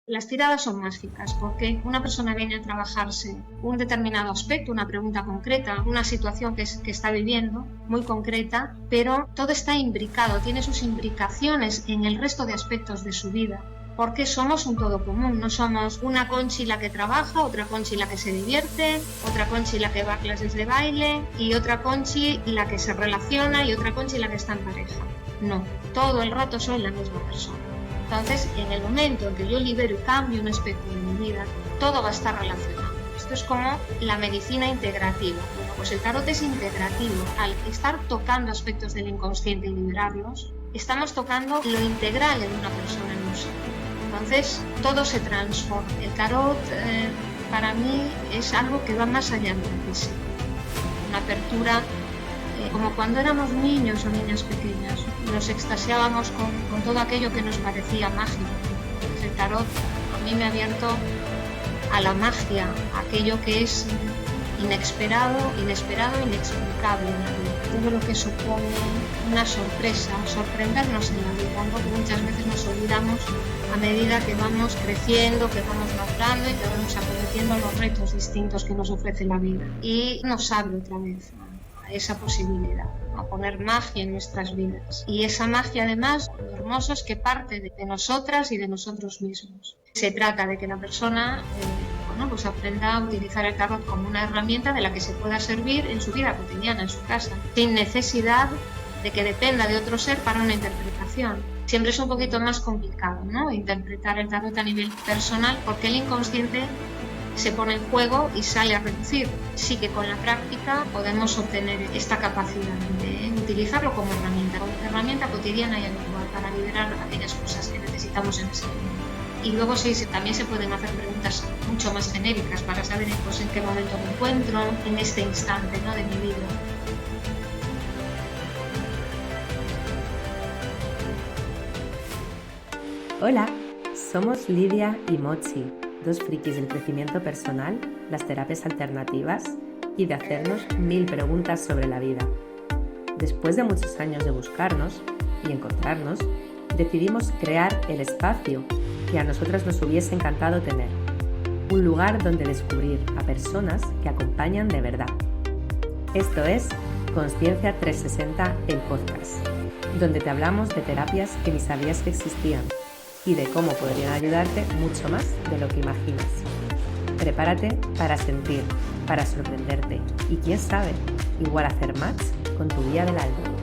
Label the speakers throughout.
Speaker 1: Las tiradas son mágicas porque una persona viene a trabajarse un determinado aspecto, una pregunta concreta, una situación que está viviendo, muy concreta, pero todo está imbricado, tiene sus imbricaciones en el resto de aspectos de su vida. Porque somos un todo común, no somos una Conchi la que trabaja, otra Conchi la que se divierte, otra Conchi la que va a clases de baile y otra Conchi la que se relaciona y otra Conchi la que está en pareja. No, todo el rato soy la misma persona. Entonces, en el momento en que yo libero y cambio un aspecto de mi vida, todo va a estar relacionado. Esto es como la medicina integrativa. Bueno, pues el tarot es integrativo. Al estar tocando aspectos del inconsciente y liberarlos, estamos tocando lo integral en una persona en un ser. Entonces, todo se transforma. El tarot, para mí, es algo que va más allá de lo físico. Una apertura, como cuando éramos niños o niñas pequeñas, nos extasiábamos con todo aquello que nos parecía mágico. Pues el tarot a mí me ha abierto a la magia, a aquello que es inesperado, inexplicable en la vida. Todo lo que supone una sorpresa, sorprendernos en la vida, algo que muchas veces nos olvidamos a medida que vamos creciendo, que vamos madurando y que vamos acometiendo los retos distintos que nos ofrece la vida. Y nos abre otra vez a esa posibilidad, a poner magia en nuestras vidas. Y esa magia, además, lo hermoso es que parte de nosotras y de nosotros mismos. Se trata de que la persona pues aprenda a utilizar el tarot como una herramienta de la que se pueda servir en su vida cotidiana, en su casa, sin necesidad de que dependa de otro ser para una interpretación. Siempre es un poquito más complicado, ¿no?, interpretar el tarot a nivel personal, porque el inconsciente se pone en juego y sale a reducir. Sí que con la práctica podemos obtener esta capacidad de utilizarlo como herramienta cotidiana y habitual para liberar aquellas cosas que necesitamos en ese momento. Y luego también se pueden hacer preguntas mucho más genéricas para saber pues, en qué momento me encuentro, en este instante, ¿no?, de mi vida.
Speaker 2: Hola, somos Lidia y Mochi, dos frikis del crecimiento personal, las terapias alternativas y de hacernos 1000 preguntas sobre la vida. Después de muchos años de buscarnos y encontrarnos, decidimos crear el espacio que a nosotras nos hubiese encantado tener. Un lugar donde descubrir a personas que acompañan de verdad. Esto es Consciencia 360, el podcast, donde te hablamos de terapias que ni sabías que existían y de cómo podrían ayudarte mucho más de lo que imaginas. Prepárate para sentir, para sorprenderte y quién sabe, igual hacer match con tu guía del alma.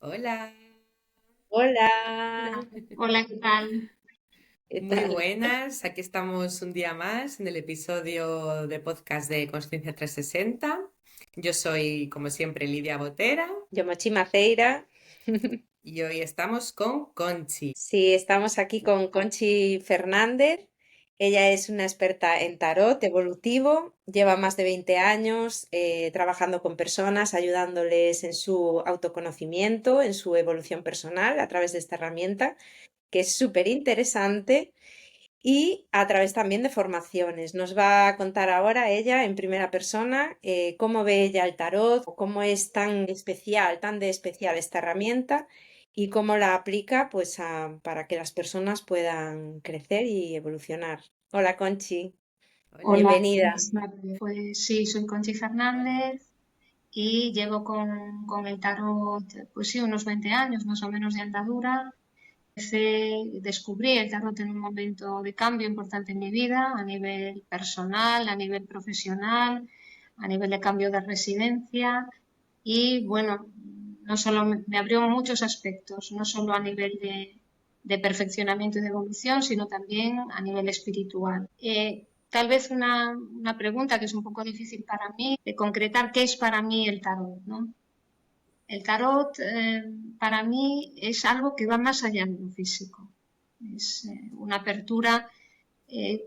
Speaker 2: Hola.
Speaker 3: Hola.
Speaker 1: Hola, ¿qué tal?
Speaker 2: Muy buenas, aquí estamos un día más en el episodio de podcast de Consciencia 360. Yo soy, como siempre, Lidia Botera.
Speaker 3: Yo, Mochi Maceira.
Speaker 2: Y hoy estamos con Conchi.
Speaker 3: Sí, estamos aquí con Conchi Fernández. Ella es una experta en tarot evolutivo, lleva más de 20 años trabajando con personas, ayudándoles en su autoconocimiento, en su evolución personal a través de esta herramienta, que es súper interesante, y a través también de formaciones. Nos va a contar ahora ella en primera persona cómo ve ella el tarot, cómo es tan de especial esta herramienta y cómo la aplica pues para que las personas puedan crecer y evolucionar. Hola, Conchi.
Speaker 1: Hola,
Speaker 3: Bienvenida.
Speaker 1: pues sí, soy Conchi Fernández y llevo con el tarot, pues sí, unos 20 años más o menos de andadura. Descubrí el tarot en un momento de cambio importante en mi vida, a nivel personal, a nivel profesional, a nivel de cambio de residencia y bueno, no solo me abrió muchos aspectos, no solo a nivel de perfeccionamiento y de evolución, sino también a nivel espiritual. Tal vez una pregunta que es un poco difícil para mí, de concretar qué es para mí el tarot, ¿no? El tarot para mí es algo que va más allá de lo físico. Es una apertura,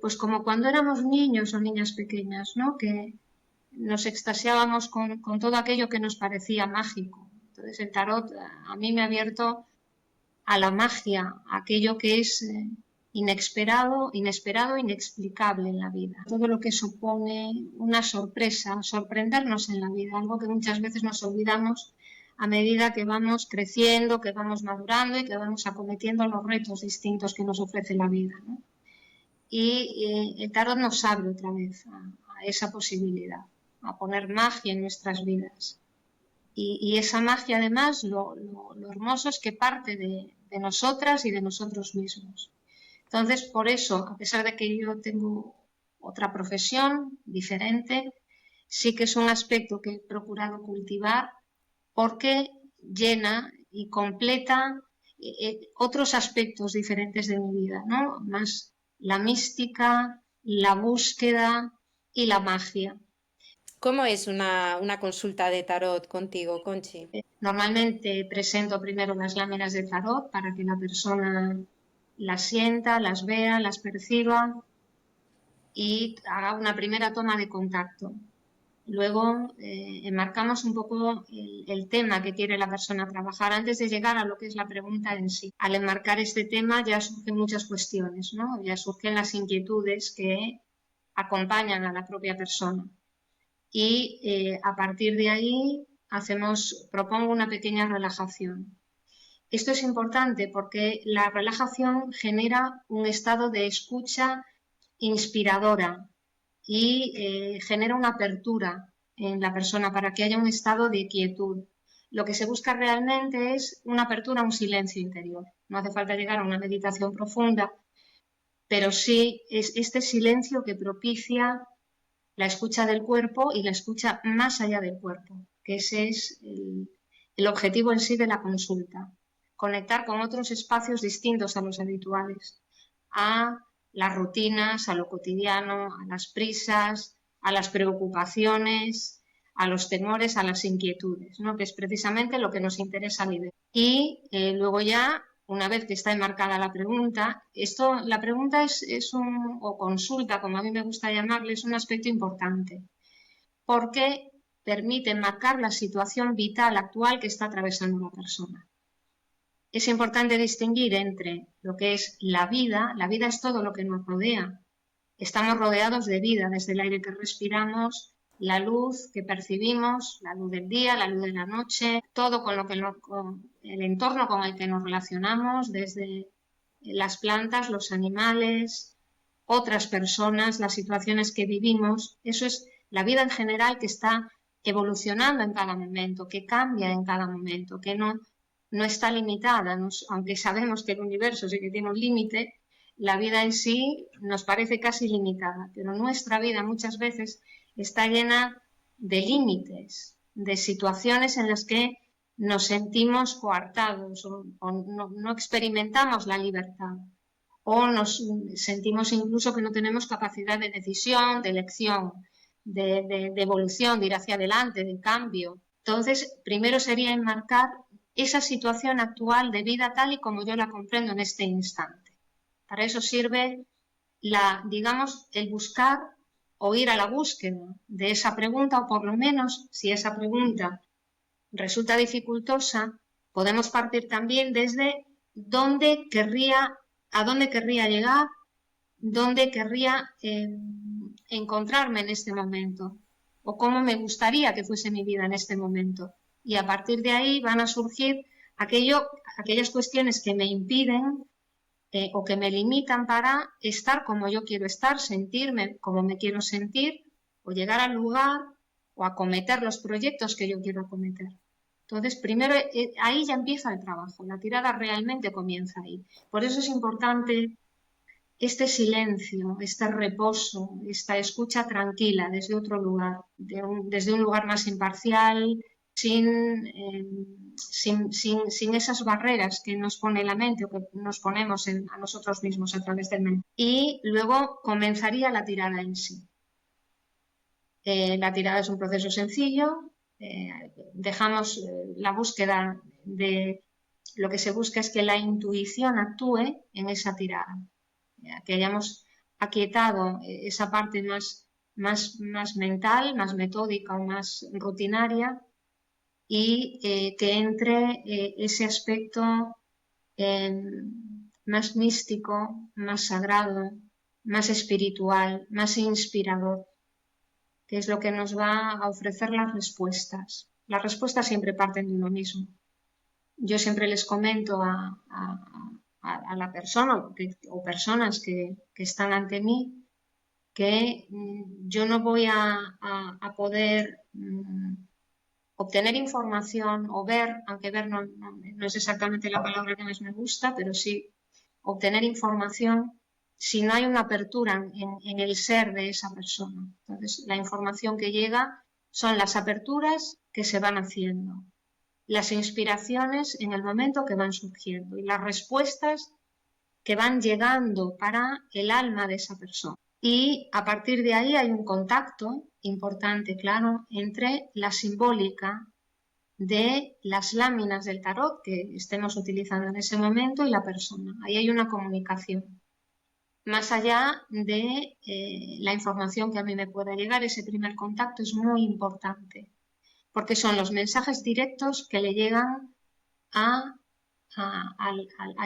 Speaker 1: pues como cuando éramos niños o niñas pequeñas, ¿no?, que nos extasiábamos con todo aquello que nos parecía mágico. Entonces el tarot a mí me ha abierto a la magia, a aquello que es inesperado, inexplicable en la vida. Todo lo que supone una sorpresa, sorprendernos en la vida, algo que muchas veces nos olvidamos a medida que vamos creciendo, que vamos madurando y que vamos acometiendo los retos distintos que nos ofrece la vida, ¿no? Y el tarot nos abre otra vez a esa posibilidad, a poner magia en nuestras vidas. Y esa magia, además, lo hermoso es que parte de nosotras y de nosotros mismos. Entonces, por eso, a pesar de que yo tengo otra profesión diferente, sí que es un aspecto que he procurado cultivar porque llena y completa otros aspectos diferentes de mi vida, ¿no? Más la mística, la búsqueda y la magia.
Speaker 3: ¿Cómo es una consulta de tarot contigo, Conchi?
Speaker 1: Normalmente presento primero las láminas de tarot para que la persona las sienta, las vea, las perciba y haga una primera toma de contacto. Luego enmarcamos un poco el tema que quiere la persona trabajar antes de llegar a lo que es la pregunta en sí. Al enmarcar este tema ya surgen muchas cuestiones, ¿no? Ya surgen las inquietudes que acompañan a la propia persona. Y a partir de ahí propongo una pequeña relajación. Esto es importante porque la relajación genera un estado de escucha inspiradora y genera una apertura en la persona para que haya un estado de quietud. Lo que se busca realmente es una apertura, un silencio interior. No hace falta llegar a una meditación profunda, pero sí es este silencio que propicia la escucha del cuerpo y la escucha más allá del cuerpo, que ese es el objetivo en sí de la consulta. Conectar con otros espacios distintos a los habituales, a las rutinas, a lo cotidiano, a las prisas, a las preocupaciones, a los temores, a las inquietudes, ¿no? Que es precisamente lo que nos interesa liberar. Y luego ya, una vez que está enmarcada la pregunta, la pregunta o consulta, como a mí me gusta llamarle, es un aspecto importante, porque permite enmarcar la situación vital actual que está atravesando la persona. Es importante distinguir entre lo que es la vida es todo lo que nos rodea. Estamos rodeados de vida, desde el aire que respiramos, la luz que percibimos, la luz del día, la luz de la noche, todo con el entorno con el que nos relacionamos, desde las plantas, los animales, otras personas, las situaciones que vivimos. Eso es la vida en general que está evolucionando en cada momento, que cambia en cada momento, que no está limitada, aunque sabemos que el universo sí que tiene un límite. La vida en sí nos parece casi limitada, pero nuestra vida muchas veces está llena de límites, de situaciones en las que nos sentimos coartados o no experimentamos la libertad o nos sentimos incluso que no tenemos capacidad de decisión, de elección, de evolución, de ir hacia adelante, de cambio. Entonces, primero sería enmarcar esa situación actual de vida tal y como yo la comprendo en este instante. Para eso sirve el buscar o ir a la búsqueda de esa pregunta, o por lo menos, si esa pregunta resulta dificultosa, podemos partir también desde a dónde querría llegar, dónde querría encontrarme en este momento, o cómo me gustaría que fuese mi vida en este momento. Y a partir de ahí van a surgir aquellas cuestiones que me impiden o que me limitan para estar como yo quiero estar, sentirme como me quiero sentir, o llegar al lugar o acometer los proyectos que yo quiero acometer. Entonces, primero ahí ya empieza el trabajo, la tirada realmente comienza ahí. Por eso es importante este silencio, este reposo, esta escucha tranquila desde otro lugar, desde un lugar más imparcial, sin esas barreras que nos pone la mente o que nos ponemos a nosotros mismos a través del mente. Y luego comenzaría la tirada en sí. La tirada es un proceso sencillo, dejamos la búsqueda de lo que se busca es que la intuición actúe en esa tirada, que hayamos aquietado esa parte más mental, más metódica o más rutinaria, y que entre ese aspecto más místico, más sagrado, más espiritual, más inspirador, que es lo que nos va a ofrecer las respuestas. Las respuestas siempre parten de uno mismo. Yo siempre les comento a la persona o personas que están ante mí que yo no voy a poder obtener información o ver, aunque ver no es exactamente la palabra que más me gusta, pero sí obtener información si no hay una apertura en el ser de esa persona. Entonces, la información que llega son las aperturas que se van haciendo, las inspiraciones en el momento que van surgiendo y las respuestas que van llegando para el alma de esa persona. Y a partir de ahí hay un contacto importante, claro, entre la simbólica de las láminas del tarot que estemos utilizando en ese momento y la persona. Ahí hay una comunicación. Más allá de la información que a mí me pueda llegar, ese primer contacto es muy importante, porque son los mensajes directos que le llegan al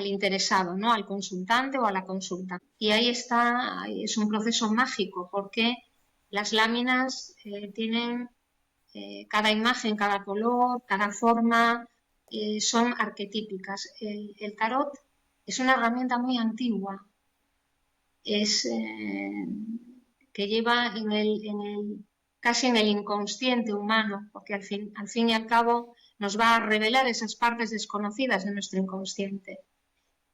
Speaker 1: interesado, ¿no? Al consultante o a la consulta. Y ahí está, es un proceso mágico, porque las láminas tienen cada imagen, cada color, cada forma, son arquetípicas. El tarot es una herramienta muy antigua, que lleva casi en el inconsciente humano, porque al fin y al cabo nos va a revelar esas partes desconocidas de nuestro inconsciente.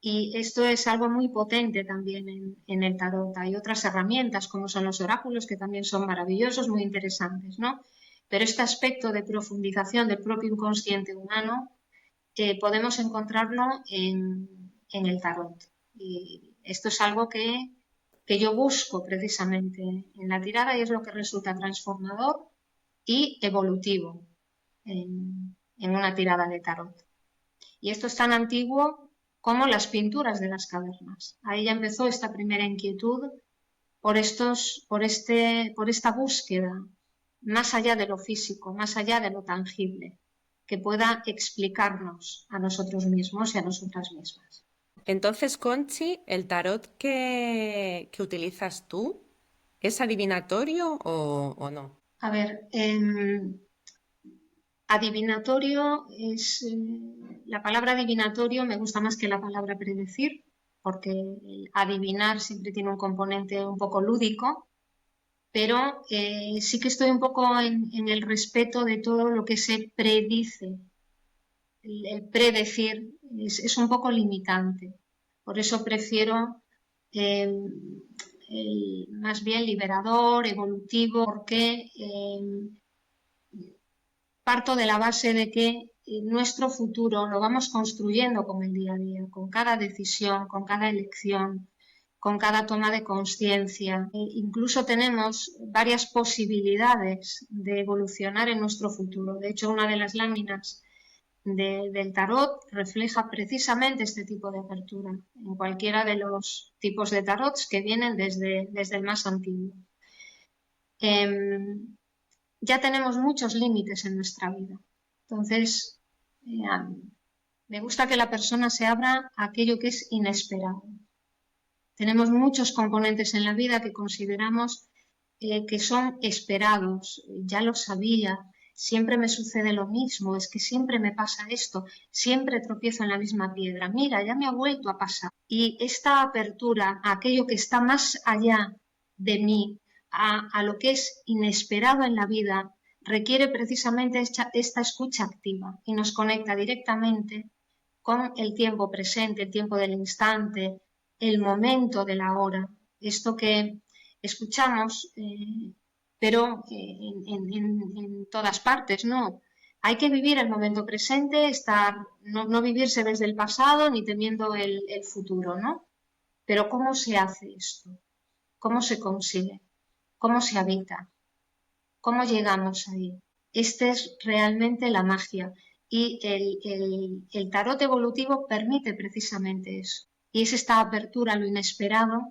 Speaker 1: Y esto es algo muy potente también en el tarot. Hay otras herramientas como son los oráculos, que también son maravillosos, muy interesantes, ¿no? Pero este aspecto de profundización del propio inconsciente humano podemos encontrarlo en el tarot. Y esto es algo que yo busco precisamente en la tirada y es lo que resulta transformador y evolutivo en una tirada de tarot. Y esto es tan antiguo como las pinturas de las cavernas. Ahí ya empezó esta primera inquietud por esta búsqueda más allá de lo físico, más allá de lo tangible, que pueda explicarnos a nosotros mismos y a nosotras mismas.
Speaker 2: Entonces, Conchi, ¿el tarot que utilizas tú es adivinatorio o no?
Speaker 1: A ver, adivinatorio es... la palabra adivinatorio me gusta más que la palabra predecir, porque el adivinar siempre tiene un componente un poco lúdico, pero sí que estoy un poco en el respeto de todo lo que se predice. El predecir es un poco limitante. Por eso prefiero más bien liberador, evolutivo, porque parto de la base de que nuestro futuro lo vamos construyendo con el día a día, con cada decisión, con cada elección, con cada toma de conciencia. Incluso tenemos varias posibilidades de evolucionar en nuestro futuro. De hecho, una de las láminas del tarot refleja precisamente este tipo de apertura en cualquiera de los tipos de tarots que vienen desde el más antiguo. Ya tenemos muchos límites en nuestra vida. Entonces, me gusta que la persona se abra a aquello que es inesperado. Tenemos muchos componentes en la vida que consideramos que son esperados. Ya lo sabía, siempre me sucede lo mismo, es que siempre me pasa esto, siempre tropiezo en la misma piedra. Mira, ya me ha vuelto a pasar. Y esta apertura a aquello que está más allá de mí, a lo que es inesperado en la vida, requiere precisamente esta escucha activa y nos conecta directamente con el tiempo presente, el tiempo del instante, el momento de la hora. Esto que escuchamos, pero en todas partes, ¿no? Hay que vivir el momento presente, no vivirse desde el pasado ni temiendo el futuro, ¿no? Pero ¿cómo se hace esto? ¿Cómo se consigue? ¿Cómo se habita? ¿Cómo llegamos ahí? Esta es realmente la magia y el tarot evolutivo permite precisamente eso. Y es esta apertura a lo inesperado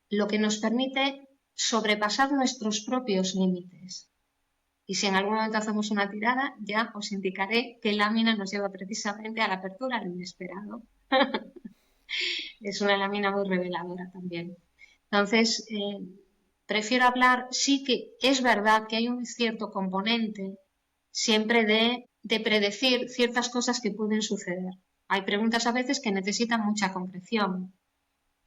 Speaker 1: lo que nos permite sobrepasar nuestros propios límites. Y si en algún momento hacemos una tirada, ya os indicaré qué lámina nos lleva precisamente a la apertura a lo inesperado. Es una lámina muy reveladora también. Entonces, prefiero hablar, sí que es verdad que hay un cierto componente siempre de predecir ciertas cosas que pueden suceder. Hay preguntas a veces que necesitan mucha concreción.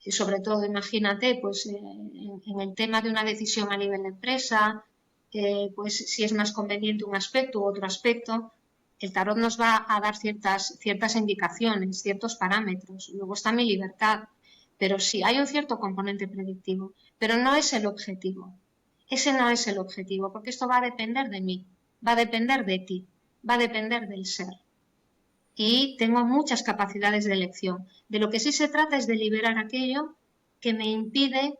Speaker 1: Y sobre todo, imagínate, pues en el tema de una decisión a nivel de empresa, pues si es más conveniente un aspecto u otro aspecto, el tarot nos va a dar ciertas indicaciones, ciertos parámetros. Luego está mi libertad, pero sí hay un cierto componente predictivo, pero no es el objetivo. Ese no es el objetivo, porque esto va a depender de mí, va a depender de ti, va a depender del ser. Y tengo muchas capacidades de elección. De lo que sí se trata es de liberar aquello que me impide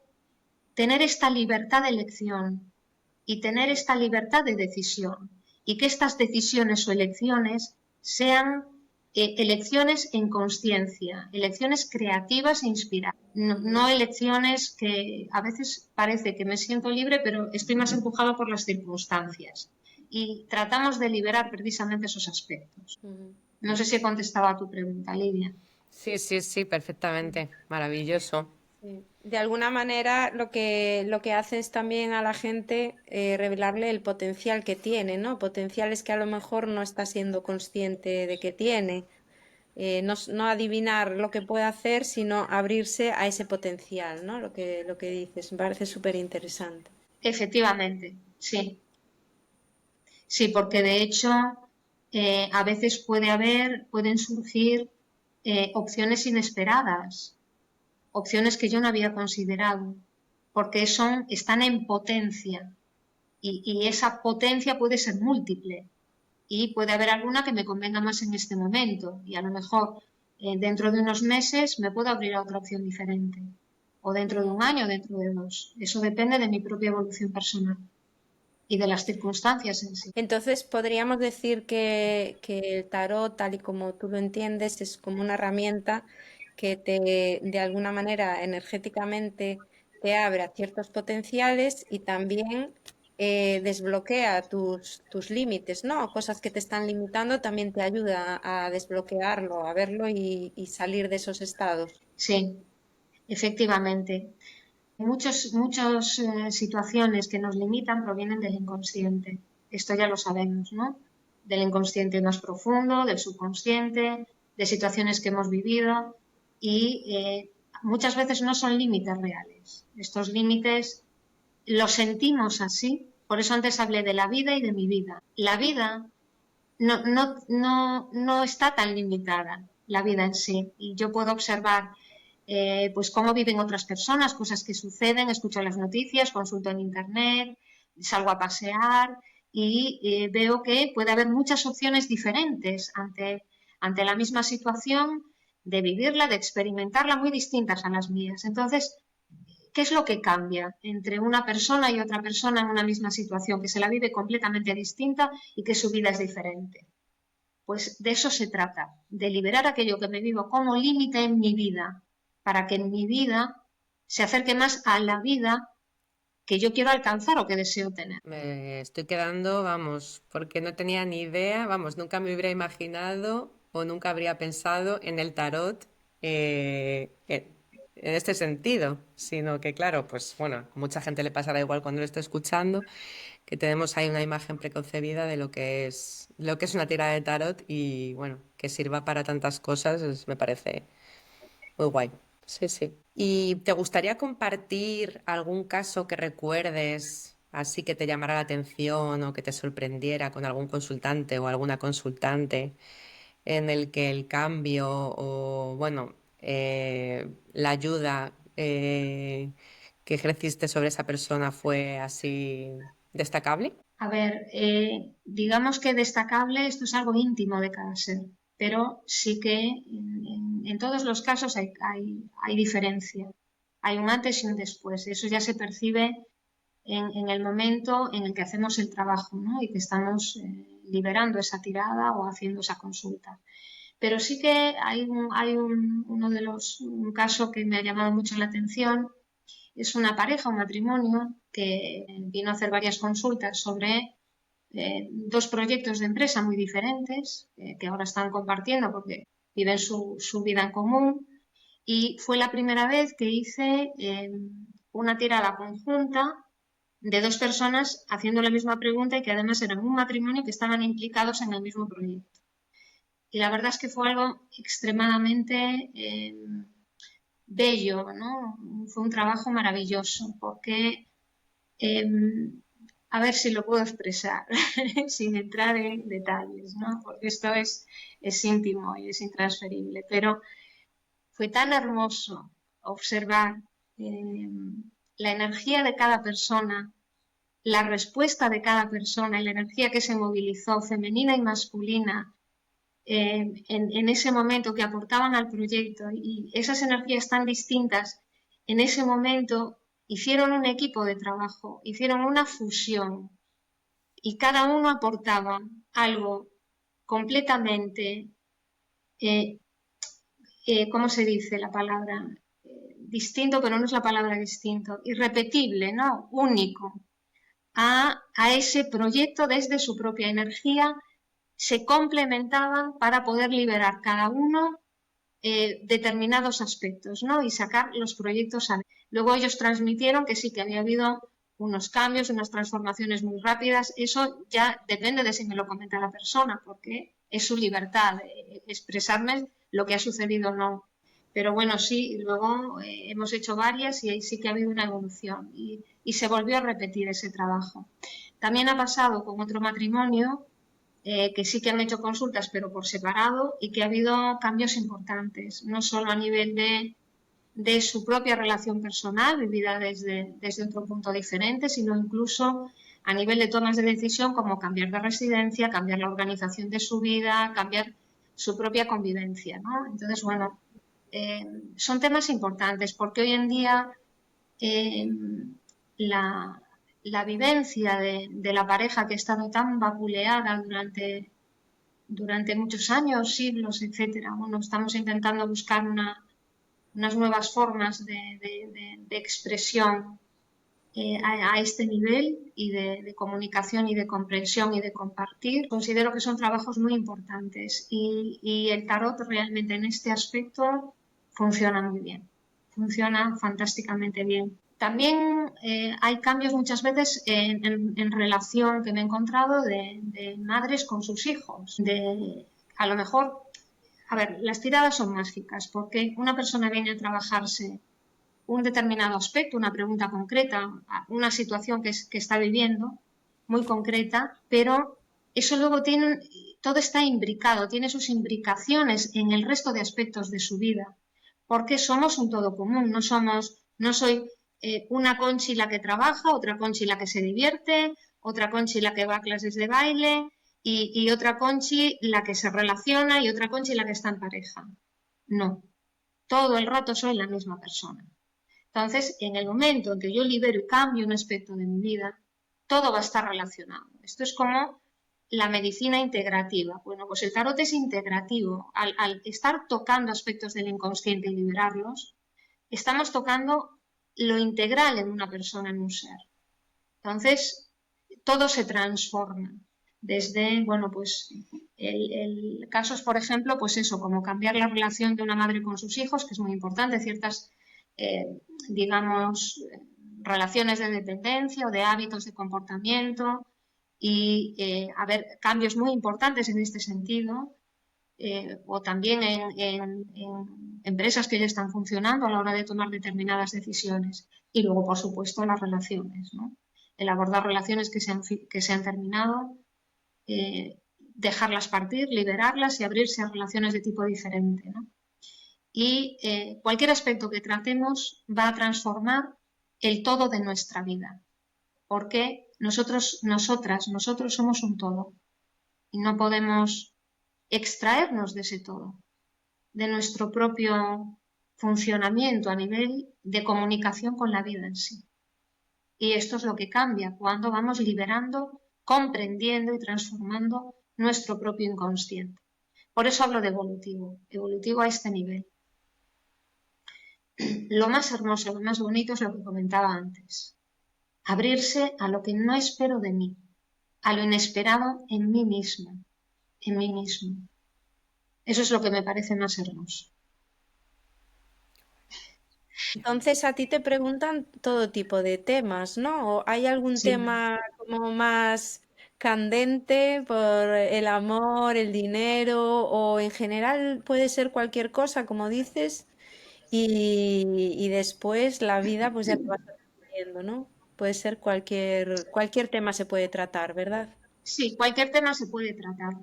Speaker 1: tener esta libertad de elección y tener esta libertad de decisión, y que estas decisiones o elecciones sean elecciones en conciencia, elecciones creativas e inspiradas, no elecciones que a veces parece que me siento libre, pero estoy más empujado por las circunstancias. Y tratamos de liberar precisamente esos aspectos. No sé si he contestado a tu pregunta, Lidia.
Speaker 2: Sí, sí, sí, perfectamente. Maravilloso.
Speaker 3: Sí. De alguna manera lo que hace es también a la gente revelarle el potencial que tiene, ¿no? Potenciales que a lo mejor no está siendo consciente de que tiene. No adivinar lo que puede hacer, sino abrirse a ese potencial, ¿no? Lo que dices, me parece súper interesante.
Speaker 1: Efectivamente, sí. Sí, porque de hecho a veces pueden surgir opciones inesperadas, opciones que yo no había considerado, porque están en potencia y esa potencia puede ser múltiple y puede haber alguna que me convenga más en este momento y a lo mejor dentro de unos meses me puedo abrir a otra opción diferente o dentro de un año, dentro de 2. Eso depende de mi propia evolución personal y de las circunstancias en sí.
Speaker 3: Entonces, podríamos decir que el tarot, tal y como tú lo entiendes, es como una herramienta que de alguna manera, energéticamente, te abre a ciertos potenciales y también desbloquea tus límites, ¿no? Cosas que te están limitando, también te ayuda a desbloquearlo, a verlo y salir de esos estados.
Speaker 1: Sí, efectivamente. Muchas situaciones que nos limitan provienen del inconsciente. Esto ya lo sabemos, ¿no? Del inconsciente más profundo, del subconsciente, de situaciones que hemos vivido y muchas veces no son límites reales. Estos límites los sentimos así, por eso antes hablé de la vida y de mi vida. La vida no está tan limitada, la vida en sí, y yo puedo observar pues cómo viven otras personas, cosas que suceden, escucho las noticias, consulto en internet, salgo a pasear y veo que puede haber muchas opciones diferentes ante la misma situación, de vivirla, de experimentarla, muy distintas a las mías. Entonces, ¿qué es lo que cambia entre una persona y otra persona en una misma situación, que se la vive completamente distinta y que su vida es diferente? Pues de eso se trata, de liberar aquello que me vivo como límite en mi vida, para que en mi vida se acerque más a la vida que yo quiero alcanzar o que deseo tener.
Speaker 2: Me estoy quedando, vamos, porque no tenía ni idea, vamos, nunca me hubiera imaginado o nunca habría pensado en el tarot en este sentido, sino que claro, pues bueno, a mucha gente le pasará igual cuando lo esté escuchando, que tenemos ahí una imagen preconcebida de lo que es una tirada de tarot y bueno, que sirva para tantas cosas, me parece muy guay. Sí, sí. ¿Y te gustaría compartir algún caso que recuerdes, así que te llamara la atención o que te sorprendiera con algún consultante o alguna consultante en el que el cambio o, bueno, la ayuda que ejerciste sobre esa persona fue así destacable?
Speaker 1: A ver, digamos que destacable, esto es algo íntimo de cada ser, pero sí que en todos los casos hay diferencia. Hay un antes y un después. Eso ya se percibe en el momento en el que hacemos el trabajo, ¿no? Y que estamos liberando esa tirada o haciendo esa consulta. Pero sí que un caso que me ha llamado mucho la atención. Es una pareja, un matrimonio, que vino a hacer varias consultas sobre dos proyectos de empresa muy diferentes que ahora están compartiendo porque viven su vida en común Y fue la primera vez que hice una tirada conjunta de dos personas haciendo la misma pregunta y que además eran un matrimonio que estaban implicados en el mismo proyecto. Y la verdad es que fue algo extremadamente bello, ¿no? Fue un trabajo maravilloso porque, a ver si lo puedo expresar sin entrar en detalles, ¿no? Porque esto es íntimo y es intransferible, pero fue tan hermoso observar la energía de cada persona, la respuesta de cada persona y la energía que se movilizó, femenina y masculina, en ese momento que aportaban al proyecto, y esas energías tan distintas en ese momento hicieron un equipo de trabajo, hicieron una fusión y cada uno aportaba algo completamente, ¿cómo se dice la palabra? Distinto, pero no es la palabra distinto, irrepetible, ¿no? Único a ese proyecto desde su propia energía, se complementaban para poder liberar cada uno determinados aspectos, ¿no? Y sacar los proyectos a... Luego ellos transmitieron que sí, que había habido unos cambios, unas transformaciones muy rápidas. Eso ya depende de si me lo comenta la persona, porque es su libertad expresarme lo que ha sucedido o no. Pero bueno, sí, luego hemos hecho varias y ahí sí que ha habido una evolución y se volvió a repetir ese trabajo. También ha pasado con otro matrimonio que sí que han hecho consultas, pero por separado, y que ha habido cambios importantes, no solo a nivel de su propia relación personal, vivida desde otro punto diferente, sino incluso a nivel de tomas de decisión, como cambiar de residencia, cambiar la organización de su vida, cambiar su propia convivencia, ¿no? Entonces, bueno, son temas importantes porque hoy en día la vivencia de la pareja que ha estado tan vapuleada durante muchos años, siglos, etcétera. Bueno, estamos intentando buscar unas nuevas formas de expresión a este nivel y de comunicación y de comprensión y de compartir. Considero que son trabajos muy importantes y el tarot realmente en este aspecto funciona muy bien, funciona fantásticamente bien. También hay cambios muchas veces en relación que me he encontrado de madres con sus hijos. A lo mejor, a ver, las tiradas son mágicas porque una persona viene a trabajarse un determinado aspecto, una pregunta concreta, una situación que está viviendo, muy concreta, pero eso luego todo está imbricado, tiene sus imbricaciones en el resto de aspectos de su vida, porque somos un todo común, no soy una Conchi la que trabaja, otra Conchi la que se divierte, otra Conchi la que va a clases de baile y otra Conchi la que se relaciona y otra Conchi la que está en pareja. No, todo el rato soy la misma persona. Entonces, en el momento en que yo libero y cambio un aspecto de mi vida, todo va a estar relacionado. Esto es como la medicina integrativa. Bueno, pues el tarot es integrativo. Al estar tocando aspectos del inconsciente y liberarlos, estamos tocando lo integral en una persona, en un ser. Entonces, todo se transforma. Desde, bueno, pues el casos, por ejemplo, pues eso, como cambiar la relación de una madre con sus hijos, que es muy importante, ciertas digamos, relaciones de dependencia o de hábitos de comportamiento y haber cambios muy importantes en este sentido o también en empresas que ya están funcionando a la hora de tomar determinadas decisiones y luego, por supuesto, las relaciones, ¿no? El abordar relaciones que se han terminado, dejarlas partir, liberarlas y abrirse a relaciones de tipo diferente, ¿no? Y cualquier aspecto que tratemos va a transformar el todo de nuestra vida, porque nosotros somos un todo y no podemos extraernos de ese todo, de nuestro propio funcionamiento a nivel de comunicación con la vida en sí. Y esto es lo que cambia cuando vamos liberando, comprendiendo y transformando nuestro propio inconsciente. Por eso hablo de evolutivo a este nivel. Lo más hermoso, lo más bonito es lo que comentaba antes. Abrirse a lo que no espero de mí, a lo inesperado en mí misma, en mí mismo. Eso es lo que me parece más hermoso.
Speaker 3: Entonces a ti te preguntan todo tipo de temas, ¿no? ¿O hay algún
Speaker 1: Sí.
Speaker 3: tema como más candente por el amor, el dinero, o en general puede ser cualquier cosa, como dices, y después la vida pues ya te va sorprendiendo, ¿no? Puede ser cualquier tema se puede tratar, ¿verdad?
Speaker 1: Sí, cualquier tema se puede tratar,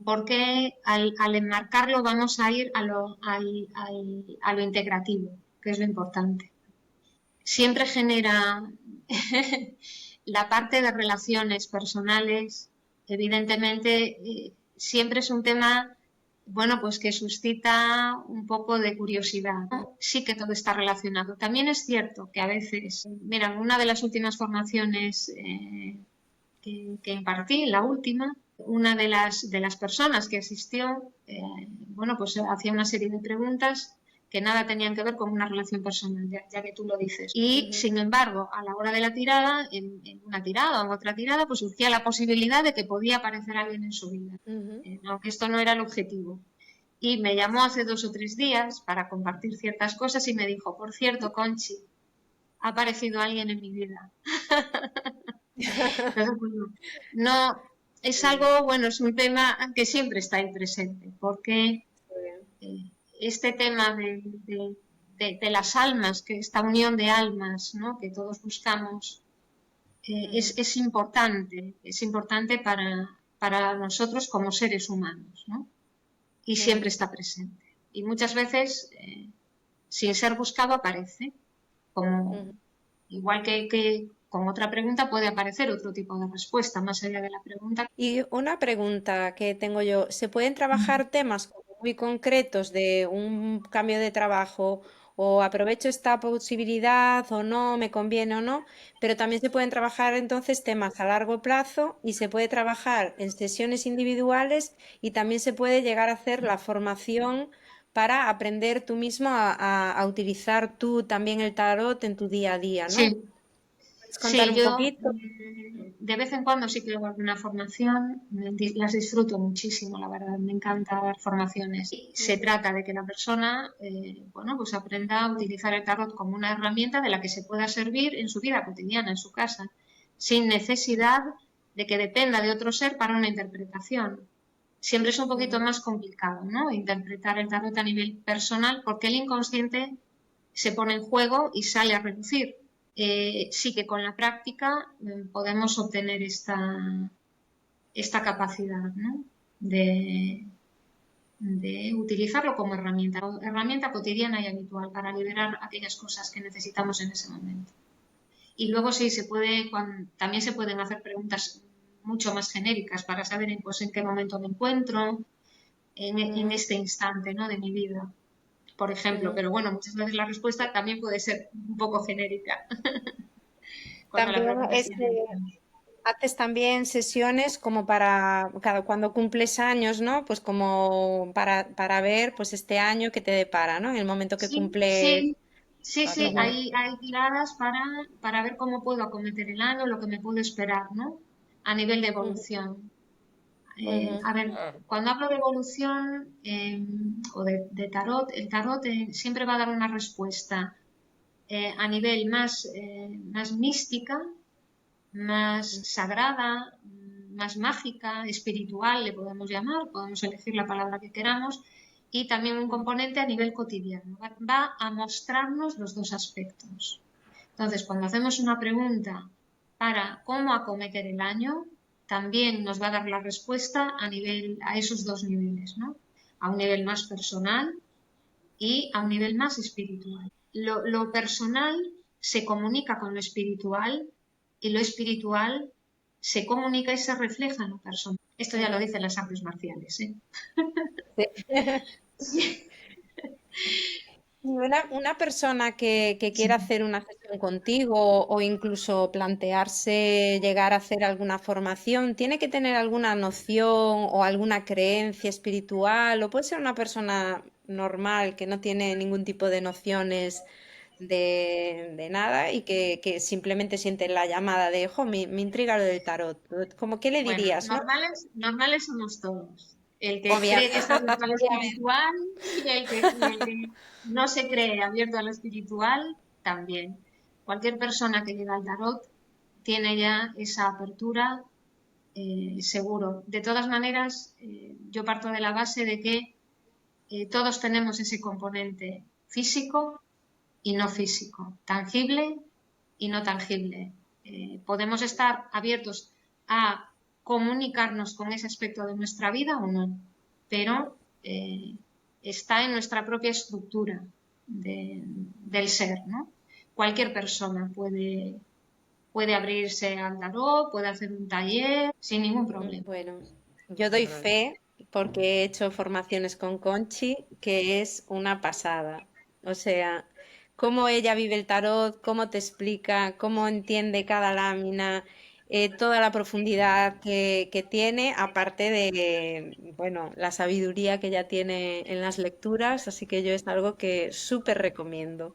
Speaker 1: porque al enmarcarlo vamos a ir a lo integrativo, que es lo importante. Siempre genera la parte de relaciones personales, evidentemente, siempre es un tema, bueno, pues que suscita un poco de curiosidad. Sí que todo está relacionado. También es cierto que a veces, mira, en una de las últimas formaciones que impartí, la última, una de las personas que asistió, bueno, pues hacía una serie de preguntas que nada tenían que ver con una relación personal, ya que tú lo dices. Y,
Speaker 3: Ujú,
Speaker 1: sin embargo, a la hora de la tirada, en una tirada o en otra tirada, pues surgía la posibilidad de que podía aparecer alguien en su vida,
Speaker 3: ujú.
Speaker 1: aunque esto no era el objetivo. Y me llamó hace 2 o 3 días para compartir ciertas cosas y me dijo, por cierto, Conchi, ha aparecido alguien en mi vida. Entonces, bueno, no, es algo, bueno, es un tema que siempre está ahí presente, porque eh, este tema de las almas, que esta unión de almas, ¿no? Que todos buscamos,
Speaker 3: Ujú,
Speaker 1: es importante para nosotros como seres humanos, ¿no? Y siempre
Speaker 3: ujú,
Speaker 1: está presente. Y muchas veces, sin ser buscado, aparece, como
Speaker 3: ujú.
Speaker 1: igual que con otra pregunta puede aparecer otro tipo de respuesta, más allá de la pregunta.
Speaker 3: Y una pregunta que tengo yo, ¿se pueden trabajar temas como muy concretos de un cambio de trabajo o aprovecho esta posibilidad o no, me conviene o no? Pero también se pueden trabajar entonces temas a largo plazo y se puede trabajar en sesiones individuales y también se puede llegar a hacer la formación para aprender tú mismo a utilizar tú también el tarot en tu día a día, ¿no?
Speaker 1: Sí,
Speaker 3: ¿Puedes contar
Speaker 1: sí,
Speaker 3: un
Speaker 1: yo
Speaker 3: poquito?
Speaker 1: de vez en cuando sí que hago alguna formación, las disfruto muchísimo, la verdad, me encanta dar formaciones. Y se
Speaker 3: Ujú,
Speaker 1: trata de que la persona, bueno, pues aprenda a utilizar el tarot como una herramienta de la que se pueda servir en su vida cotidiana, en su casa, sin necesidad de que dependa de otro ser para una interpretación. Siempre es un poquito
Speaker 3: ujú,
Speaker 1: más complicado, ¿no? Interpretar el tarot a nivel personal porque el inconsciente se pone en juego y sale a relucir. Sí que con la práctica podemos obtener esta capacidad, ¿no? de utilizarlo como herramienta cotidiana y habitual para liberar aquellas cosas que necesitamos en ese momento. Y luego sí, también se pueden hacer preguntas mucho más genéricas para saber pues, en qué momento me encuentro, en
Speaker 3: ujú,
Speaker 1: este instante, ¿no? de mi vida, por ejemplo.
Speaker 3: ujú.
Speaker 1: Pero bueno, muchas veces la respuesta también puede ser un poco genérica cuando la
Speaker 3: También
Speaker 1: pregunta es genérica.
Speaker 3: haces también sesiones como para cuando cumples años, ¿no? Pues como para ver pues este año que te depara, ¿no? En el momento que
Speaker 1: Sí,
Speaker 3: cumples
Speaker 1: sí, sí, sí,
Speaker 3: como
Speaker 1: hay tiradas para ver cómo puedo acometer el año, lo que me puedo esperar, ¿no? A nivel de
Speaker 3: ujú,
Speaker 1: evolución.
Speaker 3: ujú,
Speaker 1: A ver, cuando hablo de evolución o de tarot, el tarot siempre va a dar una respuesta a nivel más mística, más sagrada, más mágica, espiritual, le podemos llamar, podemos elegir la palabra que queramos, y también un
Speaker 3: ujú,
Speaker 1: componente a nivel cotidiano. Va a mostrarnos los dos aspectos. Entonces, cuando hacemos una pregunta para cómo acometer el año, también nos va a dar la respuesta a esos dos niveles, ¿no? A un nivel más personal y a un nivel más espiritual. Lo personal se comunica con lo espiritual y lo espiritual se comunica y se refleja en lo personal. Esto ya lo
Speaker 3: ujú.
Speaker 1: dicen las artes marciales, ¿eh?
Speaker 3: Sí. Y una persona que quiera
Speaker 1: Sí.
Speaker 3: hacer una sesión contigo o incluso plantearse llegar a hacer alguna formación, ¿tiene que tener alguna noción o alguna creencia espiritual? ¿O puede ser una persona normal que no tiene ningún tipo de nociones de nada y que simplemente siente la llamada de, me intriga lo del tarot? Como, ¿qué le
Speaker 1: Bueno,
Speaker 3: dirías, no?
Speaker 1: normales somos todos. El que cree que
Speaker 3: Obviamente,
Speaker 1: está abierto a lo
Speaker 3: obviamente.
Speaker 1: espiritual y el que no se cree abierto a lo espiritual también. Cualquier persona que llega al tarot tiene ya esa apertura, seguro. De todas maneras, yo parto de la base de que todos tenemos ese componente físico y no físico, tangible y no tangible. Podemos estar abiertos a comunicarnos con ese aspecto de nuestra vida o no, pero está en nuestra propia estructura del ser, ¿no? Cualquier persona puede abrirse al tarot, puede hacer un taller sin ningún problema.
Speaker 3: Bueno, yo doy fe porque he hecho formaciones con Conchi, que es una pasada. O sea, cómo ella vive el tarot, cómo te explica, cómo entiende cada lámina, toda la profundidad que tiene, aparte de, bueno, la sabiduría que ella tiene en las lecturas. Así que yo es algo que súper recomiendo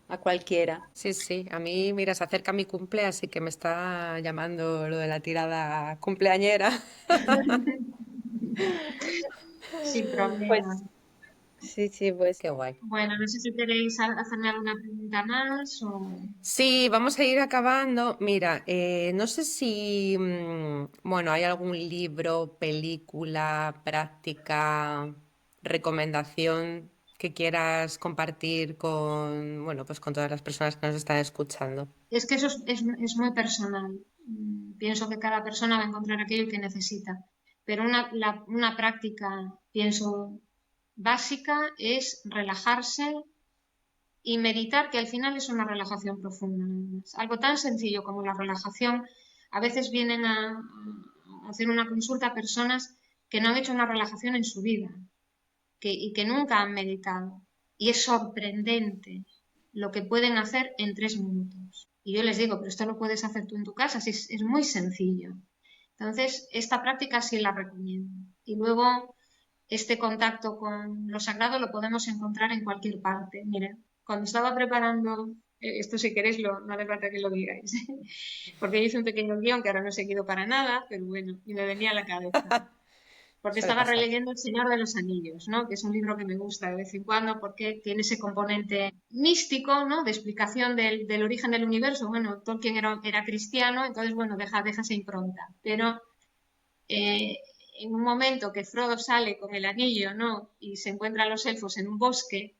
Speaker 3: a cualquiera.
Speaker 2: Sí, sí, a mí, mira, se acerca mi cumple, así que me está llamando lo de la tirada cumpleañera.
Speaker 1: Sin problema.
Speaker 3: Pues sí, sí, pues
Speaker 2: Qué guay.
Speaker 1: Bueno, no sé si queréis hacerme alguna pregunta más o...
Speaker 2: Sí, vamos a ir acabando. Mira, no sé si, bueno, hay algún libro, película, práctica, recomendación que quieras compartir con, bueno, pues con todas las personas que nos están escuchando.
Speaker 1: Es que eso es muy personal. Pienso que cada persona va a encontrar aquello que necesita. Pero una práctica, pienso, básica es relajarse y meditar, que al final es una relajación profunda, nada más. Algo tan sencillo como la relajación. A veces vienen a hacer una consulta personas que no han hecho una relajación en su vida y que nunca han meditado. Y es sorprendente lo que pueden hacer en 3 minutos. Y yo les digo, pero esto lo puedes hacer tú en tu casa, si es muy sencillo. Entonces, esta práctica sí la recomiendo. Y luego, este contacto con lo sagrado lo podemos encontrar en cualquier parte. Miren, cuando estaba preparando, esto si queréis, no hace falta que lo digáis, porque hice un pequeño guión que ahora no he seguido para nada, pero bueno, y me venía a la cabeza porque
Speaker 2: Suele
Speaker 1: estaba
Speaker 2: pasar.
Speaker 1: releyendo El Señor de los Anillos, ¿no? Que es un libro que me gusta de vez en cuando porque tiene ese componente místico, ¿no? De explicación del origen del universo. Bueno, Tolkien era cristiano, entonces, bueno, deja esa impronta. Pero eh, en un momento que Frodo sale con el anillo, ¿no? Y se encuentran los elfos en un bosque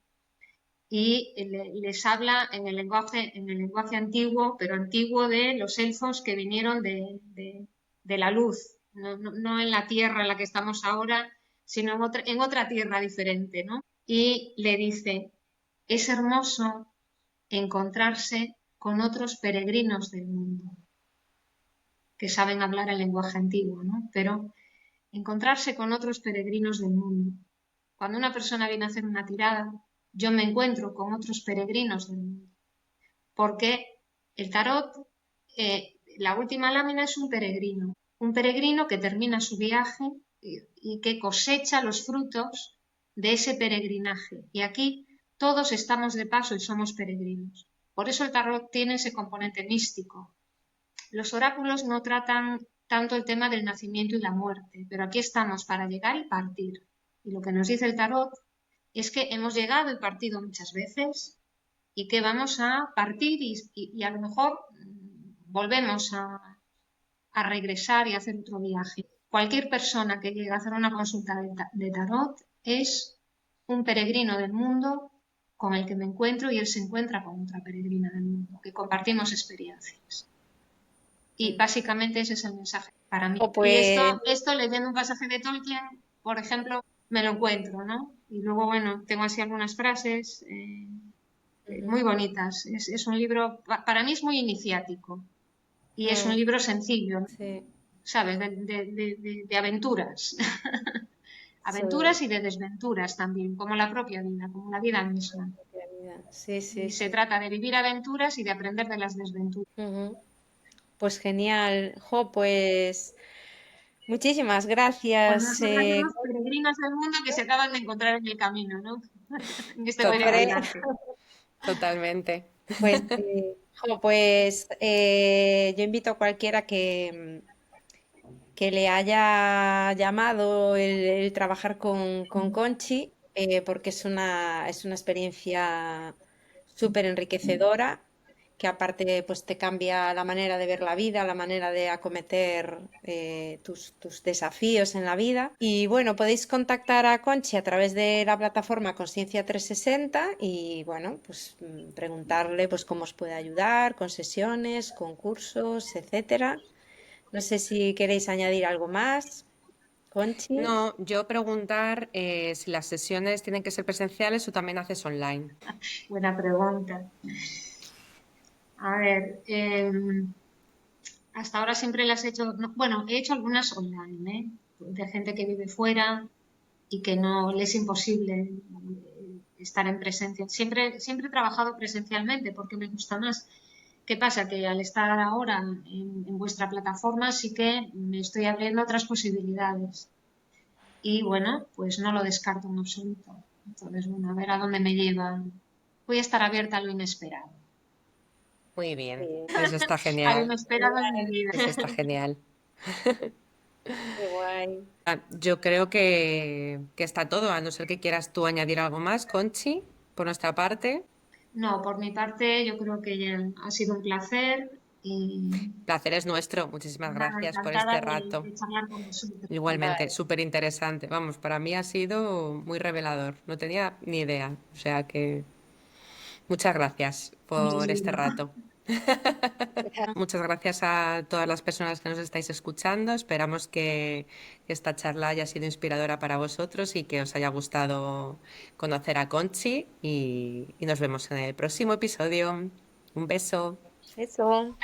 Speaker 1: y les habla en el lenguaje antiguo, pero antiguo de los elfos que vinieron de la luz, no en la tierra en la que estamos ahora, sino en otra tierra diferente, ¿no? Y le dice, es hermoso encontrarse con otros peregrinos del mundo, que saben hablar el lenguaje antiguo, ¿no? Pero encontrarse con otros peregrinos del mundo. Cuando una persona viene a hacer una tirada, yo me encuentro con otros peregrinos del mundo, porque el tarot, la última lámina es un peregrino que termina su viaje y que cosecha los frutos de ese peregrinaje. Y aquí todos estamos de paso y somos peregrinos. Por eso el tarot tiene ese componente místico. Los oráculos no tratan tanto el tema del nacimiento y la muerte, pero aquí estamos para llegar y partir. Y lo que nos dice el tarot es que hemos llegado y partido muchas veces y que vamos a partir y a lo mejor volvemos a regresar y a hacer otro viaje. Cualquier persona que llegue a hacer una consulta de tarot es un peregrino del mundo con el que me encuentro y él se encuentra con otra peregrina del mundo, que compartimos experiencias. Y básicamente ese es el mensaje para mí.
Speaker 3: O
Speaker 1: Y
Speaker 3: pues,
Speaker 1: esto leyendo un pasaje de Tolkien, por ejemplo, me lo encuentro, ¿no? Y luego, bueno, tengo así algunas frases muy bonitas. Es un libro, para mí es muy iniciático y es un
Speaker 3: mm,
Speaker 1: libro sencillo,
Speaker 3: sí,
Speaker 1: ¿sabes? De aventuras.
Speaker 3: sí,
Speaker 1: Aventuras y de desventuras también, como la propia vida, como la vida
Speaker 3: la
Speaker 1: misma.
Speaker 3: propia vida. Sí, sí,
Speaker 1: Y se
Speaker 3: sí.
Speaker 1: trata de vivir aventuras y de aprender de las desventuras.
Speaker 3: Ujú. Pues genial. Jo, pues muchísimas
Speaker 1: Pues
Speaker 3: gracias.
Speaker 1: nosotras somos peregrinos del mundo que se acaban de encontrar en el camino, ¿no? En este
Speaker 2: Total,
Speaker 3: Hombre,
Speaker 1: peregrinaje.
Speaker 2: totalmente.
Speaker 3: pues sí. Jo, pues yo invito a cualquiera que le haya llamado el trabajar con Conchi, porque es una experiencia súper enriquecedora, que aparte pues te cambia la manera de ver la vida, la manera de acometer tus desafíos en la vida. Y bueno, podéis contactar a Conchi a través de la plataforma Consciencia 360 y bueno, pues preguntarle pues cómo os puede ayudar con sesiones, con cursos, etcétera. No sé si queréis añadir algo más, Conchi.
Speaker 2: No, yo preguntar si las sesiones tienen que ser presenciales o también haces online.
Speaker 1: Buena pregunta. A ver, hasta ahora siempre las he hecho, bueno, he hecho algunas online, de gente que vive fuera y que no le es imposible estar en presencia. Siempre he trabajado presencialmente porque me gusta más. ¿Qué pasa? Que al estar ahora en vuestra plataforma sí que me estoy abriendo otras posibilidades. Y bueno, pues no lo descarto en absoluto. Entonces, bueno, a ver a dónde me lleva. Voy a estar abierta a lo inesperado.
Speaker 2: Muy bien,
Speaker 3: Sí.
Speaker 2: eso está
Speaker 1: A lo
Speaker 2: genial.
Speaker 1: inesperado en mi vida.
Speaker 2: Eso está genial.
Speaker 3: Qué guay.
Speaker 2: Yo creo que está todo, a no ser que quieras tú añadir algo más, Conchi, por nuestra parte.
Speaker 1: No, por mi parte, yo creo que ya ha sido un placer y
Speaker 2: Placer es nuestro. Muchísimas
Speaker 1: nada,
Speaker 2: gracias por
Speaker 1: encantada
Speaker 2: este rato.
Speaker 1: de charlar con vosotros.
Speaker 2: Igualmente,
Speaker 3: Vale.
Speaker 2: súper interesante. Vamos, para mí ha sido muy revelador. No tenía ni idea. O sea que muchas gracias por este
Speaker 1: Muchísimo.
Speaker 2: rato. Muchas gracias a todas las personas que nos estáis escuchando. Esperamos que esta charla haya sido inspiradora para vosotros y que os haya gustado conocer a Conchi y nos vemos en el próximo episodio. Un beso.
Speaker 3: Eso.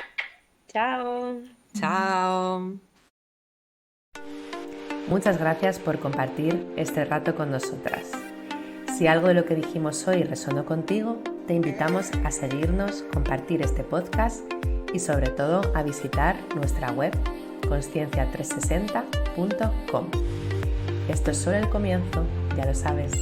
Speaker 3: Chao.
Speaker 2: Chao. Muchas gracias por compartir este rato con nosotras. Si algo de lo que dijimos hoy resonó contigo, te invitamos a seguirnos, compartir este podcast y sobre todo a visitar nuestra web consciencia360.com. Esto es solo el comienzo, ya lo sabes.